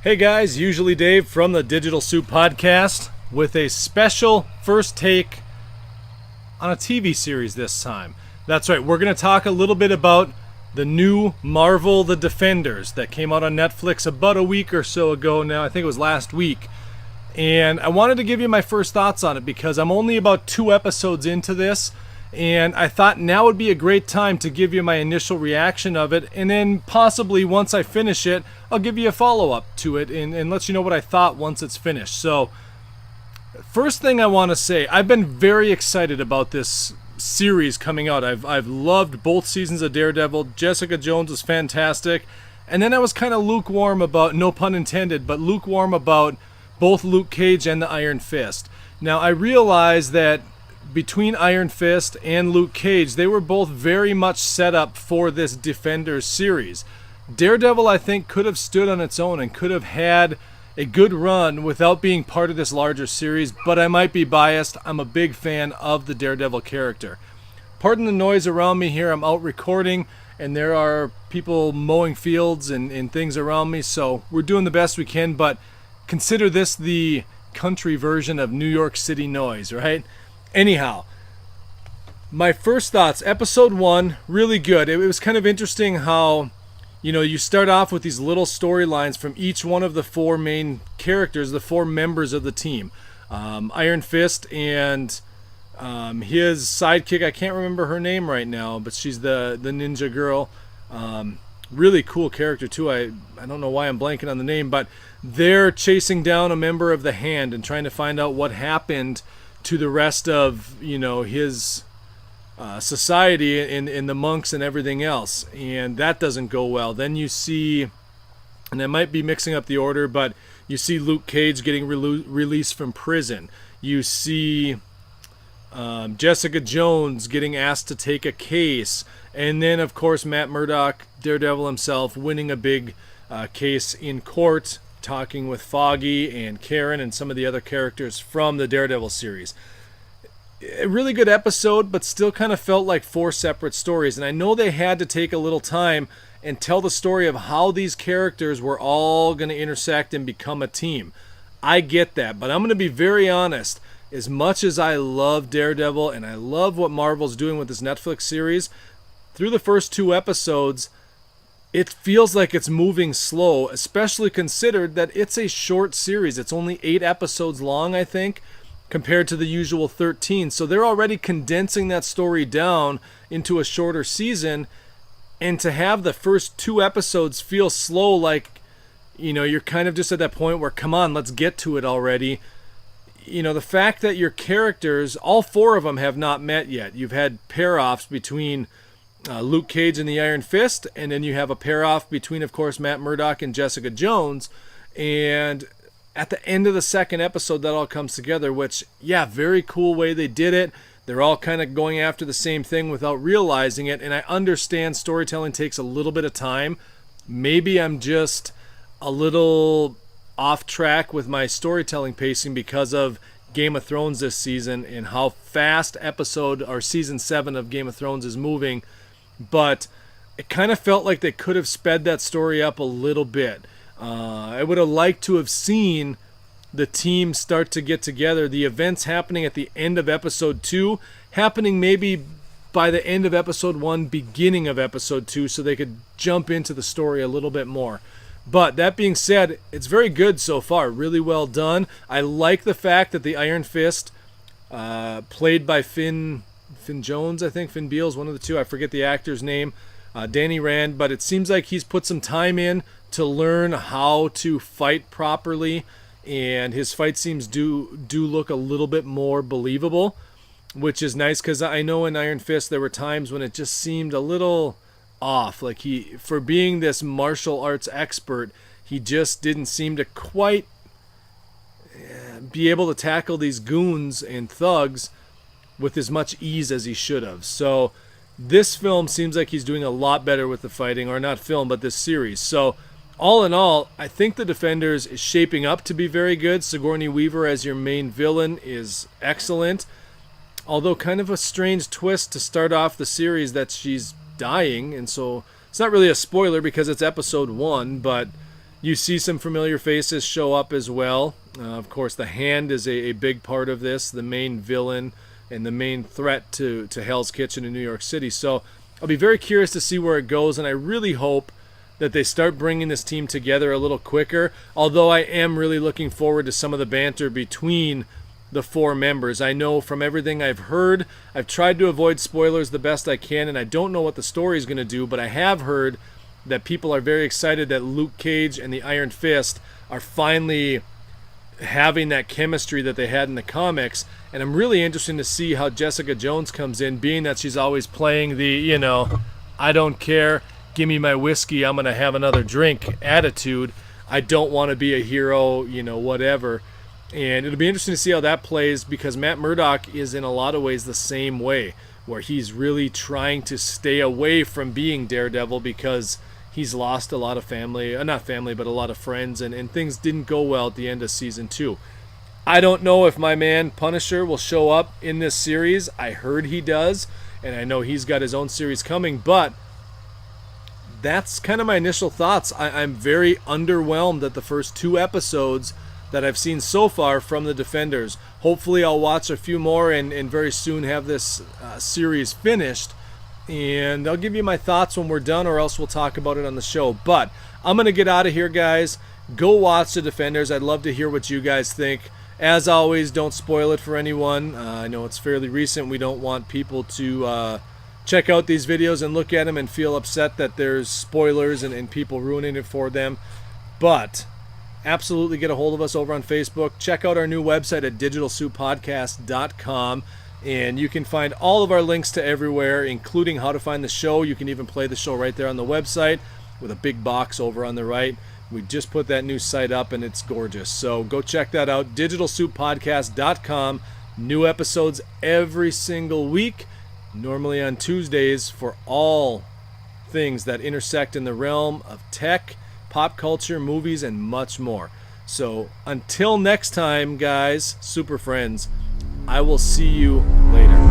Hey guys, usually Dave from the digitalSoup podcast with a special first take on a TV series this time. That's right, we're going to talk a little bit about the new Marvel The Defenders that came out on Netflix about a week or so ago now. I think it was last week. And I wanted to give you my first thoughts on it because I'm only about 2 episodes into this. And I thought now would be a great time to give you my initial reaction of it. And then possibly once I finish it, I'll give you a follow-up to it and let you know what I thought once it's finished. So, first thing I want to say, I've been very excited about this series coming out. I've loved both seasons of Daredevil. Jessica Jones was fantastic. And then I was kind of lukewarm about, no pun intended, but lukewarm about both Luke Cage and the Iron Fist. Now, I realize that between Iron Fist and Luke Cage, they were both very much set up for this Defenders series. Daredevil, I think, could have stood on its own and could have had a good run without being part of this larger series, but I might be biased. I'm a big fan of the Daredevil character. Pardon the noise around me here. I'm out recording, and there are people mowing fields and things around me, so we're doing the best we can, but consider this the country version of New York City noise, right? Anyhow, my first thoughts, episode 1, really good. It was kind of interesting how, you start off with these little storylines from each one of the 4 main characters, the 4 members of the team. Iron Fist and his sidekick, I can't remember her name right now, but she's the ninja girl. Really cool character too. I don't know why I'm blanking on the name, but they're chasing down a member of the Hand and trying to find out what happened to the rest of his society and the monks and everything else, and that doesn't go well. Then you see, and I might be mixing up the order, but you see Luke Cage getting released from prison. You see Jessica Jones getting asked to take a case, and then of course Matt Murdock, Daredevil himself, winning a big case in court, talking with Foggy and Karen and some of the other characters from the Daredevil series. A really good episode, but still kind of felt like 4 separate stories. And I know they had to take a little time and tell the story of how these characters were all going to intersect and become a team. I get that, but I'm going to be very honest. As much as I love Daredevil and I love what Marvel's doing with this Netflix series, through the first 2 episodes, it feels like it's moving slow, especially considered that it's a short series. It's only 8 episodes long, I think, compared to the usual 13. So they're already condensing that story down into a shorter season. And to have the first 2 episodes feel slow, like, you're kind of just at that point where, come on, let's get to it already. The fact that your characters, all 4 of them have not met yet. You've had pair-offs between Luke Cage and the Iron Fist, and then you have a pair-off between, of course, Matt Murdock and Jessica Jones, and at the end of the 2nd episode, that all comes together, which, yeah, very cool way they did it. They're all kind of going after the same thing without realizing it, and I understand storytelling takes a little bit of time. Maybe I'm just a little off track with my storytelling pacing because of Game of Thrones this season and how fast season 7 of Game of Thrones is moving. But it kind of felt like they could have sped that story up a little bit. I would have liked to have seen the team start to get together, the events happening at the end of episode 2, happening maybe by the end of episode 1, beginning of episode 2, so they could jump into the story a little bit more. But that being said, it's very good so far, really well done. I like the fact that the Iron Fist, played by Finn Jones, I think, Finn Beals, one of the two, I forget the actor's name, Danny Rand, but it seems like he's put some time in to learn how to fight properly, and his fight scenes do look a little bit more believable, which is nice, because I know in Iron Fist there were times when it just seemed a little off, like for being this martial arts expert, he just didn't seem to quite be able to tackle these goons and thugs with as much ease as he should have. So this film seems like he's doing a lot better with the fighting, or not film, but this series. So all in all, I think The Defenders is shaping up to be very good. Sigourney Weaver as your main villain is excellent, although kind of a strange twist to start off the series that she's dying, and so it's not really a spoiler because it's episode 1, but You see some familiar faces show up as well. Of course, the Hand is a big part of this, the main villain and the main threat to Hell's Kitchen in New York City. So I'll be very curious to see where it goes, and I really hope that they start bringing this team together a little quicker, although I am really looking forward to some of the banter between the four members. I know from everything I've heard, I've tried to avoid spoilers the best I can, and I don't know what the story is going to do, but I have heard that people are very excited that Luke Cage and the Iron Fist are finally having that chemistry that they had in the comics, and I'm really interested to see how Jessica Jones comes in, being that she's always playing the, I don't care, give me my whiskey, I'm going to have another drink attitude. I don't want to be a hero, whatever. And it'll be interesting to see how that plays, because Matt Murdock is in a lot of ways the same way, where he's really trying to stay away from being Daredevil because he's lost a lot of family, not family, but a lot of friends, and things didn't go well at the end of season 2. I don't know if my man Punisher will show up in this series. I heard he does, and I know he's got his own series coming, but that's kind of my initial thoughts. I'm very underwhelmed at the first 2 episodes that I've seen so far from the Defenders. Hopefully I'll watch a few more and very soon have this series finished, and I'll give you my thoughts when we're done, or else we'll talk about it on the show. But I'm going to get out of here, guys. Go watch the Defenders. I'd love to hear what you guys think. As always, don't spoil it for anyone. I know it's fairly recent. We don't want people to check out these videos and look at them and feel upset that there's spoilers and people ruining it for them. But absolutely get a hold of us over on Facebook. Check out our new website at digitalsouppodcast.com, and you can find all of our links to everywhere, including how to find the show. You can even play the show right there on the website with a big box over on the right. We just put that new site up, and it's gorgeous. So go check that out, digitalsouppodcast.com. New episodes every single week, normally on Tuesdays, for all things that intersect in the realm of tech, pop culture, movies, and much more. So until next time, guys, super friends, I will see you later.